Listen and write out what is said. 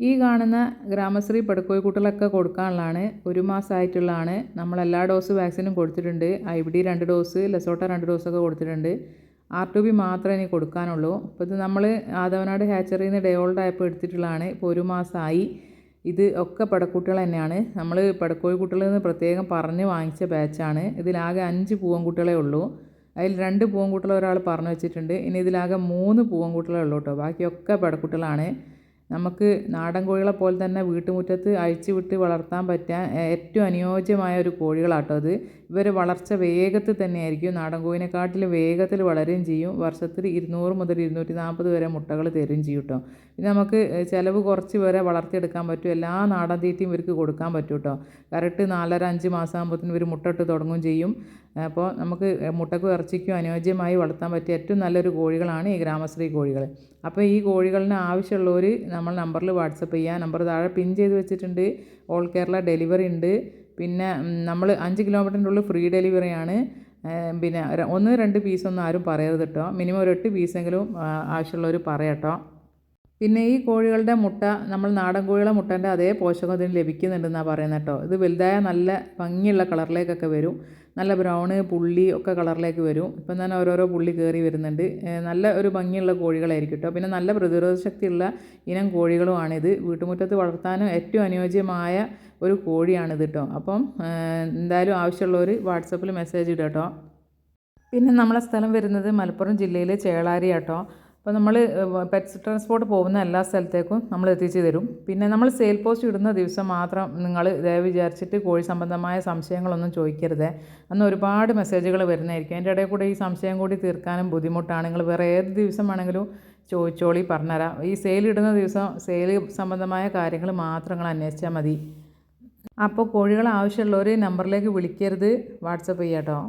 ഈ കാണുന്ന ഗ്രാമശ്രീ പടുക്കോഴിക്കുട്ടികളൊക്കെ കൊടുക്കാനുള്ളതാണ്. 1 മാസമായിട്ടുള്ളതാണ്. നമ്മൾ എല്ലാ ഡോസ് വാക്സിനും കൊടുത്തിട്ടുണ്ട്. IBD 2 ഡോസ്, ലെസോട്ട 2 ഡോസൊക്കെ കൊടുത്തിട്ടുണ്ട്. R2B മാത്രമേ ഇനി കൊടുക്കാനുള്ളൂ. അപ്പോൾ ഇത് നമ്മൾ ആദവനാട് ഹാച്ചറിയിൽ നിന്ന് ഡേ ഓൾഡ് ആയപ്പോൾ എടുത്തിട്ടുള്ളതാണ്. ഇപ്പോൾ 1 മാസമായി. ഇത് ഒക്കെ പടക്കുട്ടികൾ തന്നെയാണ്. നമ്മൾ പടക്കോഴിക്കുട്ടികളിൽ നിന്ന് പ്രത്യേകം പറഞ്ഞ് വാങ്ങിച്ച ബാച്ചാണ്. ഇതിലാകെ 5 പൂവൻകുട്ടികളേ ഉള്ളൂ. അതിൽ 2 പൂവൻകുട്ടികൾ ഒരാൾ പറഞ്ഞു വെച്ചിട്ടുണ്ട്. ഇനി ഇതിലാകെ 3 പൂവൻകുട്ടികളേ ഉള്ളൂ കേട്ടോ. ബാക്കിയൊക്കെ പടക്കുട്ടികളാണ്. നമുക്ക് നാടൻ കോഴികളെ പോലെ തന്നെ വീട്ടുമുറ്റത്ത് അഴിച്ചു വിട്ട് വളർത്താൻ പറ്റാൻ ഏറ്റവും അനുയോജ്യമായ ഒരു കോഴികളാട്ടോ അത്. ഇവർ വളർച്ച വേഗത്തിൽ തന്നെയായിരിക്കും. നാടൻ കോഴിനെക്കാട്ടിലും വേഗത്തിൽ വളരുകയും ചെയ്യും. വർഷത്തിൽ 200 മുതൽ 240 വരെ മുട്ടകൾ തരുകയും ചെയ്യും കേട്ടോ. പിന്നെ നമുക്ക് ചിലവ് കുറച്ച് വരെ വളർത്തിയെടുക്കാൻ പറ്റും. എല്ലാ നാടൻ തീറ്റയും ഇവർക്ക് കൊടുക്കാൻ പറ്റും കേട്ടോ. കറക്റ്റ് 4.5 മാസം ആകുമ്പോഴത്തേനും ഇവർ മുട്ടയിട്ട് തുടങ്ങുകയും ചെയ്യും. അപ്പോൾ നമുക്ക് മുട്ടക്കും ഇറച്ചിക്കും അനുയോജ്യമായി വളർത്താൻ പറ്റിയ ഏറ്റവും നല്ലൊരു കോഴികളാണ് ഈ ഗ്രാമശ്രീ കോഴികൾ. അപ്പോൾ ഈ കോഴികളിന് ആവശ്യമുള്ളവർ നമ്മൾ നമ്പറിൽ വാട്സപ്പ് ചെയ്യുക. നമ്പർ താഴെ പിൻ ചെയ്ത് വെച്ചിട്ടുണ്ട്. ഓൾ കേരള ഡെലിവറി ഉണ്ട്. പിന്നെ നമ്മൾ 5 കിലോമീറ്ററിൻ്റെ ഉള്ളിൽ ഫ്രീ ഡെലിവറിയാണ്. പിന്നെ 1-2 പീസൊന്നും ആരും പറയരുത് കേട്ടോ. മിനിമം ഒരു 8 പീസെങ്കിലും ആവശ്യമുള്ളവർ പറയാം കേട്ടോ. പിന്നെ ഈ കോഴികളുടെ മുട്ട നമ്മൾ നാടൻ കോഴികളെ മുട്ടേൻ്റെ അതേ പോഷകം ഇതിന് ലഭിക്കുന്നുണ്ടെന്നാണ് പറയുന്നത് കേട്ടോ. ഇത് വലുതായ നല്ല ഭംഗിയുള്ള കളറിലേക്കൊക്കെ വരും. നല്ല ബ്രൗണ് പുള്ളി ഒക്കെ കളറിലേക്ക് വരും. ഇപ്പം തന്നെ ഓരോരോ പുള്ളി കയറി വരുന്നുണ്ട്. നല്ല ഒരു ഭംഗിയുള്ള കോഴികളായിരിക്കും കേട്ടോ. പിന്നെ നല്ല പ്രതിരോധ ശക്തിയുള്ള ഇനം കോഴികളുമാണിത്. വീട്ടുമുറ്റത്ത് വളർത്താനും ഏറ്റവും അനുയോജ്യമായ ഒരു കോഴിയാണിത് കേട്ടോ. അപ്പം എന്തായാലും ആവശ്യമുള്ളവർ വാട്സപ്പിൽ മെസ്സേജ് ഇടുക കേട്ടോ. പിന്നെ നമ്മളെ സ്ഥലം വരുന്നത് മലപ്പുറം ജില്ലയിലെ ചേളാരി കേട്ടോ. അപ്പോൾ നമ്മൾ പെറ്റ്സ് ട്രാൻസ്പോർട്ട് പോകുന്ന എല്ലാ സ്ഥലത്തേക്കും നമ്മൾ എത്തിച്ചു തരും. പിന്നെ നമ്മൾ സെയിൽ പോസ്റ്റ് ഇടുന്ന ദിവസം മാത്രം നിങ്ങൾ ദയവ് വിചാരിച്ചിട്ട് കോഴി സംബന്ധമായ സംശയങ്ങളൊന്നും ചോദിക്കരുത്. അന്ന് ഒരുപാട് മെസ്സേജുകൾ വരുന്നതായിരിക്കും. അതിൻ്റെ ഇടയിൽ കൂടെ ഈ സംശയം കൂടി തീർക്കാനും ബുദ്ധിമുട്ടാണ്. നിങ്ങൾ വേറെ ഏത് ദിവസം വേണമെങ്കിലും ചോദിച്ചോളി, പറഞ്ഞുതരാം. ഈ സെയിൽ ഇടുന്ന ദിവസം സെയിൽ സംബന്ധമായ കാര്യങ്ങൾ മാത്രം നിങ്ങൾ അന്വേഷിച്ചാൽ മതി. അപ്പോൾ കോഴികൾ ആവശ്യമുള്ളവർ നമ്പറിലേക്ക് വിളിക്കരുത്, വാട്സപ്പ് ചെയ്യാം കേട്ടോ.